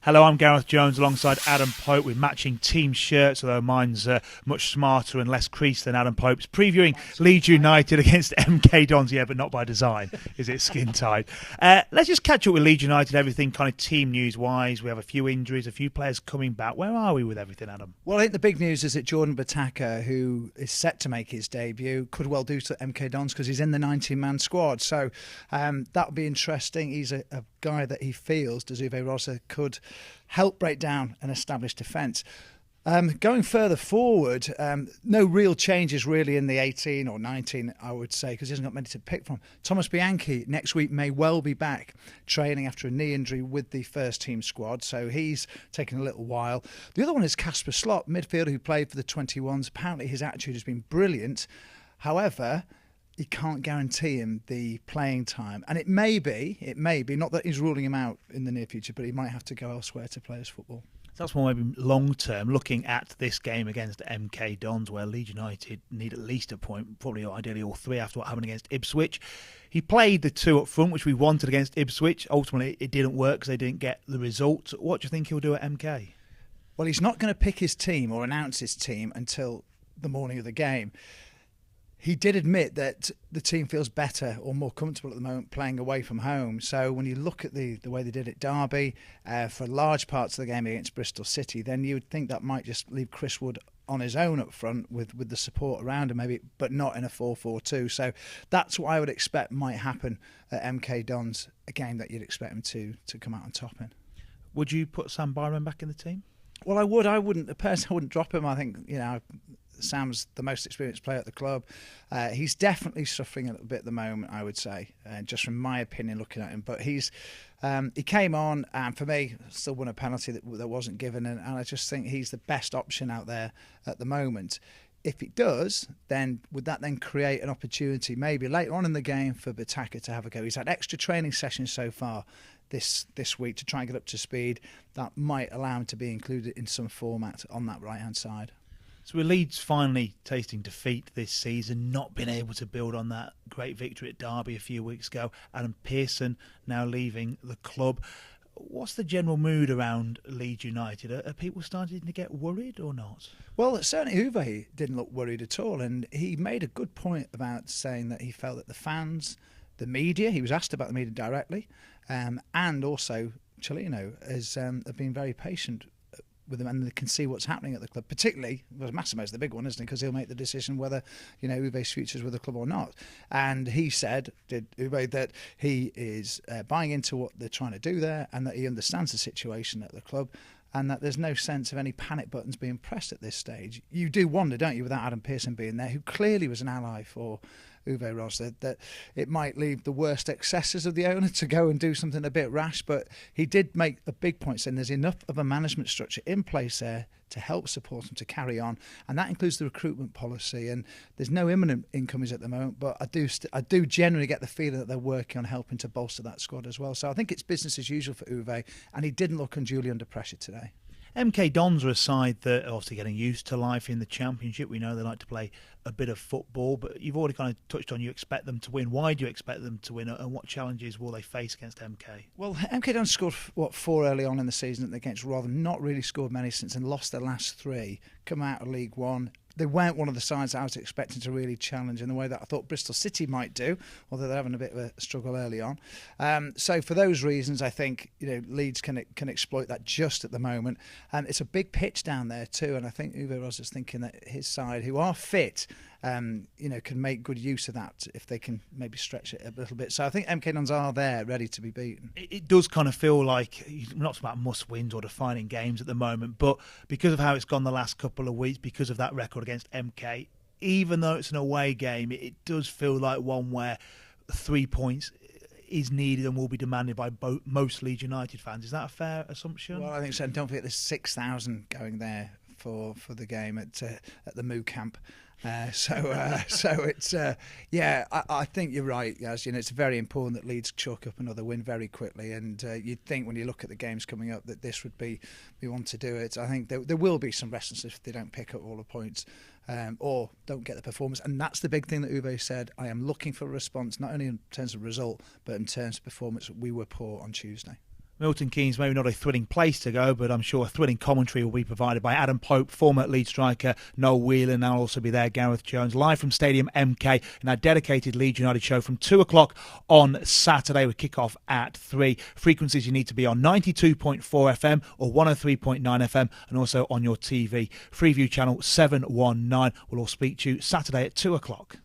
Hello, I'm Gareth Jones alongside Adam Pope with matching team shirts, although mine's much smarter and less creased than Adam Pope's. Previewing Leeds United against MK Dons, yeah, but not by design, is it skin tight? Let's just catch up with Leeds United, everything kind of team news-wise. We have a few injuries, a few players coming back. Where are we with everything, Adam? Well, I think the big news is that Jordan Botaka, who is set to make his debut, could well do to MK Dons because he's in the 19-man squad. So that would be interesting. He's a guy that he feels, Uwe Rosa, could help break down an established defence. Going further forward, no real changes really in the 18 or 19, I would say, because he hasn't got many to pick from. Thomas Bianchi next week may well be back training after a knee injury with the first team squad, so he's taken a little while. The other one is Kasper Slot, midfielder who played for the 21s. Apparently his attitude has been brilliant. However, you can't guarantee him the playing time. And it may be, not that he's ruling him out in the near future, but he might have to go elsewhere to play his football. So that's more maybe long-term, looking at this game against MK Dons, where Leeds United need at least a point, probably ideally all three after what happened against Ipswich. He played the two up front, which we wanted against Ipswich. Ultimately, it didn't work because they didn't get the result. What do you think he'll do at MK? Well, he's not going to pick his team or announce his team until the morning of the game. He did admit that the team feels better or more comfortable at the moment playing away from home. So when you look at the way they did at Derby for large parts of the game against Bristol City, then you would think that might just leave Chris Wood on his own up front with the support around him, maybe, but not in a 4-4-2. So that's what I would expect might happen at MK Dons, a game that you'd expect him to come out on top in. Would you put Sam Byram back in the team? Well, I would. I wouldn't drop him. I think, Sam's the most experienced player at the club. He's definitely suffering a little bit at the moment, I would say, just from my opinion looking at him. But he came on, and for me, still won a penalty that wasn't given, and I just think he's the best option out there at the moment. If it does, then would that then create an opportunity maybe later on in the game for Botaka to have a go? He's had extra training sessions so far this week to try and get up to speed. That might allow him to be included in some format on that right-hand side. So with Leeds finally tasting defeat this season, not being able to build on that great victory at Derby a few weeks ago, Adam Pearson now leaving the club. What's the general mood around Leeds United? Are people starting to get worried or not? Well, certainly Uwe didn't look worried at all, and he made a good point about saying that he felt that the fans, the media, he was asked about the media directly, and also Cellino have been very patient with them, and they can see what's happening at the club. Particularly, well, Massimo's the big one, isn't he? Because he'll make the decision whether Uwe's future's with the club or not. And he said, Uwe, that he is buying into what they're trying to do there, and that he understands the situation at the club, and that there's no sense of any panic buttons being pressed at this stage. You do wonder, don't you, without Adam Pearson being there, who clearly was an ally for Uwe Rosler, that it might leave the worst excesses of the owner to go and do something a bit rash. But he did make a big point saying there's enough of a management structure in place there to help support him to carry on, and that includes the recruitment policy. And there's no imminent incomings at the moment, but I do generally get the feeling that they're working on helping to bolster that squad as well. So I think it's business as usual for Uwe, and he didn't look unduly under pressure today. MK Dons are a side that are obviously getting used to life in the Championship. We know they like to play a bit of football, but you've already kind of touched on you expect them to win. Why do you expect them to win, and what challenges will they face against MK? Well, MK Dons scored, 4 early on in the season against Rotherham, not really scored many since, and lost their last 3, come out of League One. They weren't one of the sides that I was expecting to really challenge in the way that I thought Bristol City might do, although they're having a bit of a struggle early on. So for those reasons, I think Leeds can exploit that just at the moment. It's a big pitch down there too, and I think Uwe Ross is thinking that his side, who are fit, can make good use of that if they can maybe stretch it a little bit. So I think MK Dons are there, ready to be beaten. It does kind of feel like, not about must-wins or defining games at the moment, but because of how it's gone the last couple of weeks, because of that record against MK, even though it's an away game, it does feel like one where 3 points is needed and will be demanded by most Leeds United fans. Is that a fair assumption? Well, I think so. And don't forget there's 6,000 going there for the game at the Moo camp. So it's I think you're right, Yaz. It's very important that Leeds chalk up another win very quickly, and you'd think when you look at the games coming up that this would be one to do it. I think there will be some restlessness if they don't pick up all the points or don't get the performance, and that's the big thing that Uwe said. I am looking for a response, not only in terms of result but in terms of performance. We were poor on Tuesday. Milton Keynes, maybe not a thrilling place to go, but I'm sure a thrilling commentary will be provided by Adam Pope, former Leeds striker Noel Whelan, and I'll also be there, Gareth Jones, live from Stadium MK in our dedicated Leeds United show from 2 o'clock on Saturday with kick-off at 3. Frequencies you need to be on 92.4 FM or 103.9 FM, and also on your TV. Freeview channel 719. We'll all speak to you Saturday at 2 o'clock.